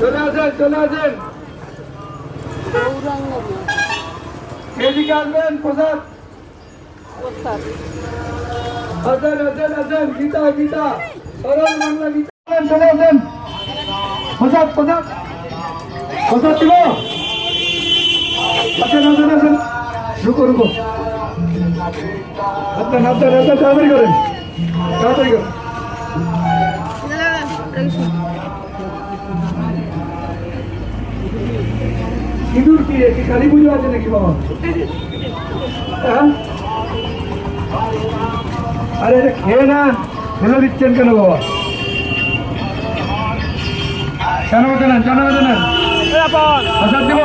চলে আসেন চলে আসেন এদিকে আসবেন প্রসাদ আসেন আসেন আসেন গীতা গীতা সরল বাংলা গীতা চলে আসেন প্রসাদ প্রসাদ প্রসাদ দিব আসেন আসেন আসেন রুকো রুকো আপনার আপনার আপনার তাড়াতাড়ি করেন তাড়াতাড়ি করেন সিঁদুর কি রে কি কালী পুজো আছে নাকি বাবা হ্যাঁ আরে এটা খেয়ে না ফেলে দিচ্ছেন কেন বাবা কেন কেন জানা দেন আসাদ দেব